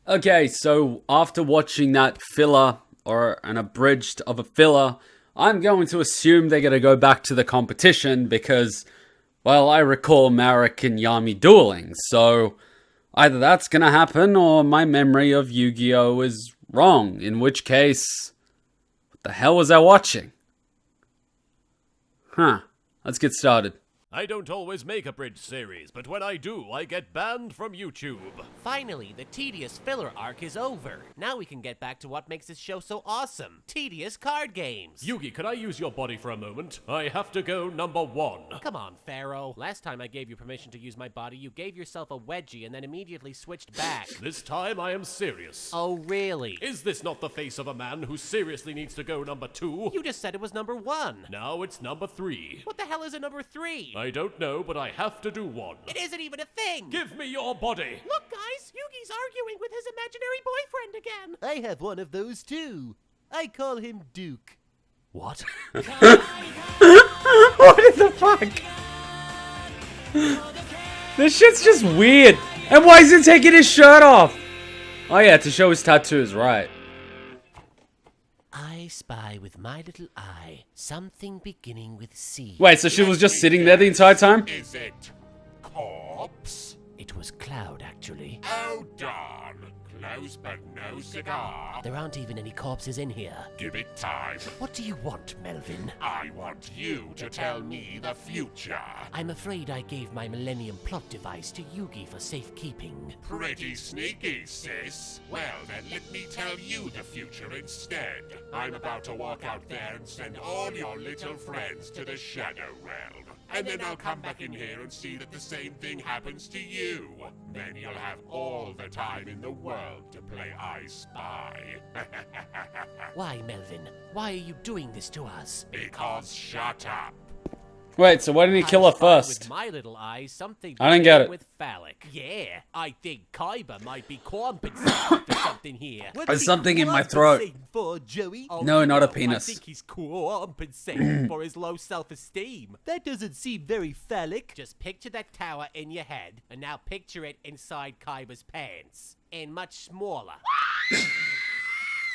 Okay, so after watching that filler, or an abridged of a filler, I'm going to assume they're going to go back to the competition because, well, I recall Marik and Yami dueling, so either that's going to happen or my memory of Yu-Gi-Oh! Is wrong, in which case, what the hell was I watching? Let's get started. I don't always make a bridge series, but when I do, I get banned from YouTube. Finally, the tedious filler arc is over. Now we can get back to what makes this show so awesome. Tedious card games. Yugi, can I use your body for a moment? I have to go number 1. Come on, Pharaoh. Last time I gave you permission to use my body, you gave yourself a wedgie and then immediately switched back. This time I am serious. Oh, really? Is this not the face of a man who seriously needs to go number 2? You just said it was number 1. Now it's number 3. What the hell is a number 3? I don't know, but I have to do one. It isn't even a thing. Give me your body. Look, guys, Yugi's arguing with his imaginary boyfriend again. I have one of those too. I call him Duke. What? What the fuck? This shit's just weird. And why is he taking his shirt off? Oh yeah, to show his tattoos, right. I spy with my little eye something beginning with C. Wait, so she was just sitting there the entire time? Is it corpse? It was Cloud, actually. Oh darn. Close but no cigar. There aren't even any corpses in here. Give it time. What do you want, Melvin? I want you to tell me the future. I'm afraid I gave my Millennium Plot device to Yugi for safekeeping. Pretty sneaky, sis. Well, then let me tell you the future instead. I'm about to walk out there and send all your little friends to the Shadow Realm. And then I'll come back in here and see that the same thing happens to you. Then you'll have all the time in the world to play I Spy. Why, Melvin? Why are you doing this to us? Because shut up. Wait, so why didn't he kill her I spy first? With my little eyes, something I didn't get it. with phallic. Yeah, I think Kaiba might be compensating for something here. There's something in my throat. For Joey? Oh, No, not a I penis. think he's compensating for his low self-esteem. That doesn't seem very phallic. Just picture that tower in your head, and now picture it inside Kaiba's pants, and much smaller.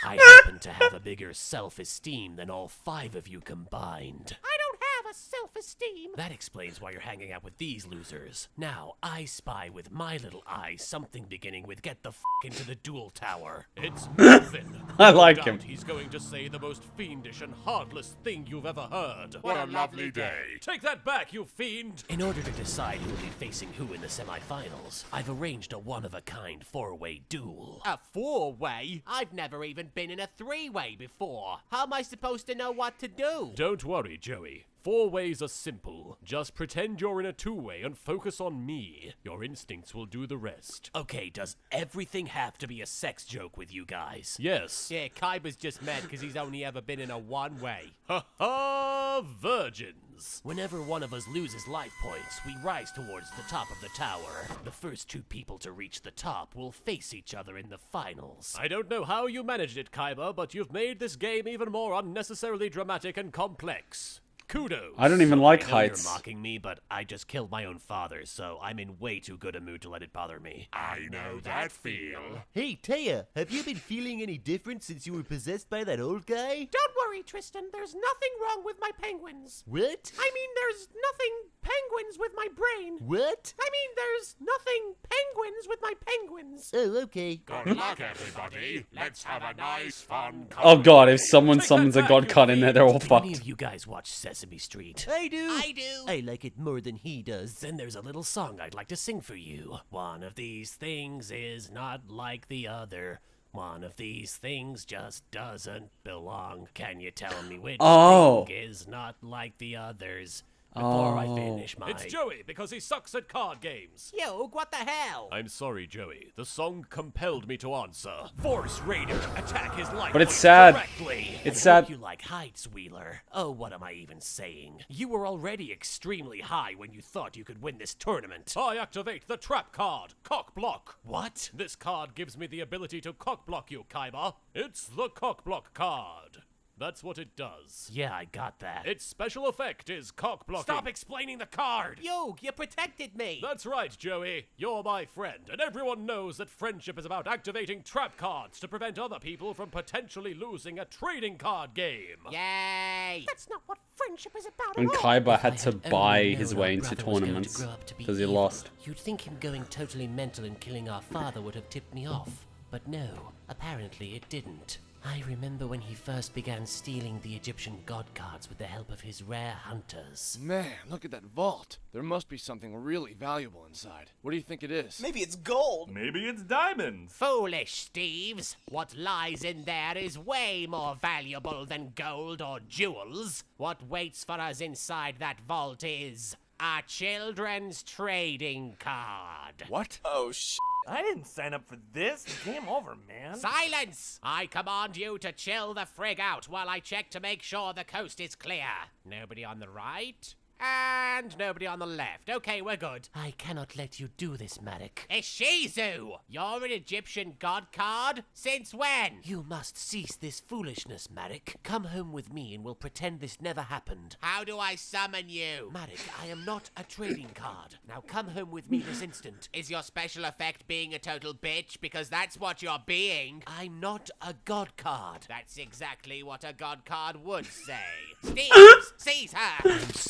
I happen to have a bigger self-esteem than all 5 of you combined. I don't have a self-esteem. That explains why you're hanging out with these losers. Now, I spy with my little eye something beginning with get the f*** into the duel tower. It's Melvin. I like No him. doubt He's going to say the most fiendish and heartless thing you've ever heard. What a lovely day. Take that back, you fiend! In order to decide who will be facing who in the semifinals, I've arranged a one-of-a-kind 4-way duel. A 4-way? I've never even been in a 3-way before. How am I supposed to know what to do? Don't worry, Joey. 4 ways are simple. Just pretend you're in a 2-way and focus on me. Your instincts will do the rest. Okay, does everything have to be a sex joke with you guys? Yes. Yeah, Kaiba's just mad because he's only ever been in a 1-way. Ha ha! Virgins. Whenever one of us loses life points, we rise towards the top of the tower. The first 2 people to reach the top will face each other in the finals. I don't know how you managed it, Kaiba, but you've made this game even more unnecessarily dramatic and complex. Kudos. I don't even like I know heights. You're mocking me, but I just killed my own father, so I'm in way too good a mood to let it bother me. I know that feel. Hey, Taya, have you been feeling any different since you were possessed by that old guy? Don't worry, Tristan. There's nothing wrong with my penguins. What? I mean, there's nothing penguins with my brain. What? I mean, there's nothing penguins with my penguins. Oh, okay. Good luck, everybody. Let's have a nice, fun. Oh god, if someone summons a god cut in there, they're all Did any fucked. of you guys watch Sesame Street? I do. I like it more than he does. Then there's a little song I'd like to sing for you. One of these things is not like the other. One of these things just doesn't belong. Can you tell me which Oh. thing is not like the others? Before I finish my... It's Joey, because he sucks at card games. Yo, what the hell? I'm sorry, Joey. The song compelled me to answer. Force Raider, attack his life But it's points sad. directly. It's I sad. hope you like heights, Wheeler. Oh, what am I even saying? You were already extremely high when you thought you could win this tournament. I activate the trap card, Cock Block. What? This card gives me the ability to cock block you, Kaiba. It's the Cock Block card. That's what it does. Yeah, I got that. Its special effect is cock blocking. Stop explaining the card! Yo, you protected me! That's right, Joey. You're my friend, and everyone knows that friendship is about activating trap cards to prevent other people from potentially losing a trading card game. Yay! That's not what friendship is about And at all. Kaiba had If I to had buy only his known way our into brother was going to tournaments grow up to be because he evil, lost. You'd think him going totally mental and killing our father would have tipped me off. But no, apparently it didn't. I remember when he first began stealing the Egyptian god cards with the help of his rare hunters. Man, look at that vault. There must be something really valuable inside. What do you think it is? Maybe it's gold. Maybe it's diamonds. Foolish Steves! What lies in there is way more valuable than gold or jewels. What waits for us inside that vault is a children's trading card. What? Oh, sh**. I didn't sign up for this. Game over, man. Silence! I command you to chill the frig out while I check to make sure the coast is clear. Nobody on the right? And nobody on the left. Okay, we're good. I cannot let you do this, Marik. Ishizu! You're an Egyptian god card? Since when? You must cease this foolishness, Marik. Come home with me and we'll pretend this never happened. How do I summon you? Marik, I am not a trading card. Now come home with me this instant. Is your special effect being a total bitch? Because that's what you're being. I'm not a god card. That's exactly what a god card would say. Steve, seize her!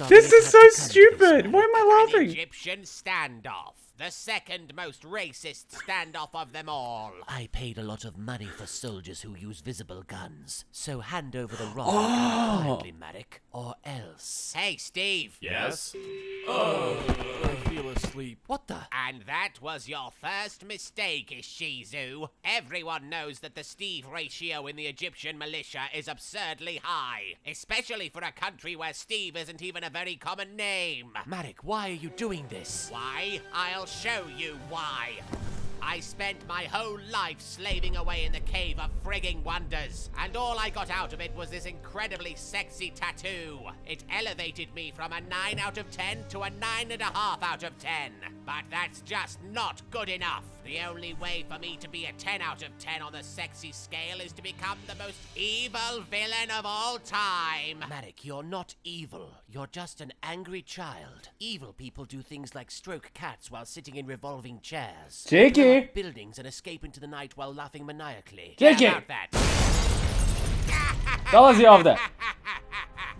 This is so stupid. Why am I An laughing? Egyptian standoff. The second most racist standoff of them all. I paid a lot of money for soldiers who use visible guns. So hand over the rod quietly, Marik, or else. Hey, Steve. Yes? I feel asleep. What the? And that was your first mistake, Ishizu. Everyone knows that the Steve ratio in the Egyptian militia is absurdly high, especially for a country where Steve isn't even a very common name. Marik, why are you doing this? Why? I'll show you why. I spent my whole life slaving away in the Cave of Frigging Wonders, and all I got out of it was this incredibly sexy tattoo. It elevated me from a 9 out of 10 to a 9.5 out of 10. But that's just not good enough. The only way for me to be a 10 out of 10 on the sexy scale is to become the most evil villain of all time. Marik, you're not evil. You're just an angry child. Evil people do things like stroke cats while sitting in revolving chairs. Jakey. Blow up buildings and escape into the night while laughing maniacally. Jakey. How about that? Dallas you off there.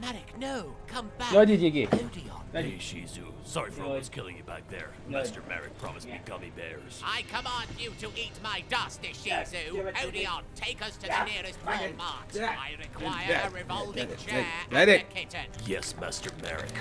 Marik, no. Come back. No, Jakey. Odeon. Hey, Shizu. Sorry for almost killing you back there. Master Marik promised me gummy bears. I command you to eat my dust, Ishizu. Odeon, take us to the nearest Walmart. I require a revolving chair and a kitten. Yes, Master Marik.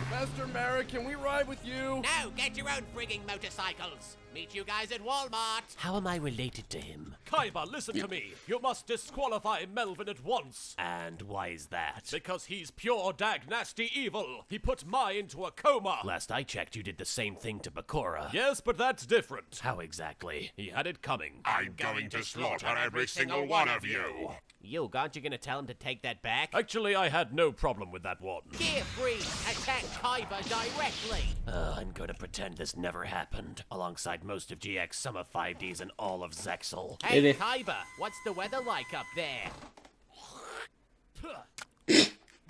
Master Marik, can we ride with you? No, get your own frigging motorcycles. Meet you guys at Walmart. How am I related to him? Kaiba, listen to me. You must disqualify Melvin at once. And why is that? Because he's pure dag nasty evil. He put Mai into a coma. Last I checked, you did the same thing to Bakura. Yes, but that's different. How exactly? He had it coming. I'm going to slaughter every single one of you. You, aren't you gonna tell him to take that back? Actually, I had no problem with that one. Gear free! Attack Kaiba directly! I'm gonna pretend this never happened, alongside most of GX, some of 5Ds, and all of Zexal. Hey, Really? Kaiba, what's the weather like up there?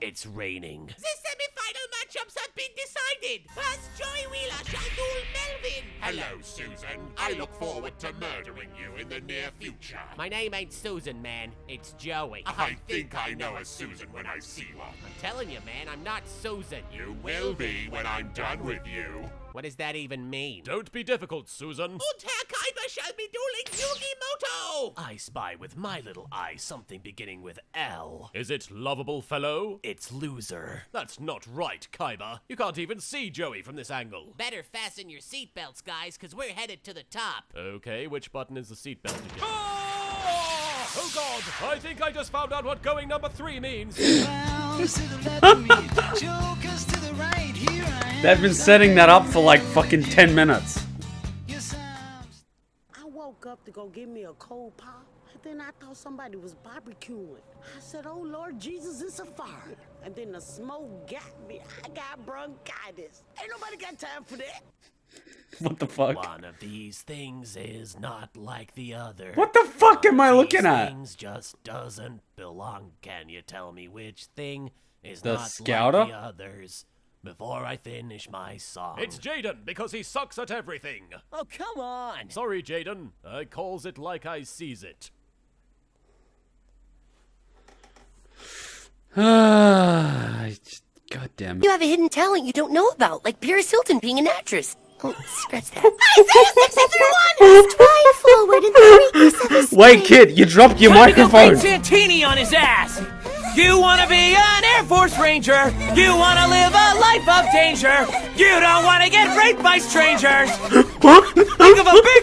It's raining. The semi-final matchups have been decided. First, Joey Wheeler shall duel Melvin. Hello, Susan. I look forward to murdering you in the near future. My name ain't Susan, man. It's Joey. I think I know a Susan when I see one. I'm telling you, man, I'm not Susan. You will be when I'm done with you. What does that even mean? Don't be difficult, Susan. Und Herr Kaiba shall be dueling Yugimoto. I spy with my little eye something beginning with L. Is it lovable, fellow? It's loser. That's not right, Kaiba. You can't even see Joey from this angle. Better fasten your seatbelts, guys, because we're headed to the top. Okay, which button is the seatbelt again? Oh God! I think I just found out what going number 3 means. They've been setting that up for like fucking 10 minutes. I woke up to go get me a cold pop, and then I thought somebody was barbecuing. I said, oh Lord Jesus, it's a fire. And then the smoke got me. I got bronchitis. Ain't nobody got time for that. What the fuck? One of these things is not like the other. What the fuck am I One of looking these at? Things just doesn't belong. Can you tell me which thing is The not Scouter? like the others before I finish my song? It's Jaden, because he sucks at everything. Oh, come on. Sorry, Jaden. I calls it like I sees it. God damn it. You have a hidden talent you don't know about, like Paris Hilton being an actress. Oh, scratch that. Wait, kid, you dropped your microphone. Santini on his ass. You wanna be an Air Force Ranger. You wanna live a life of danger. You don't wanna get raped by strangers. Think of a big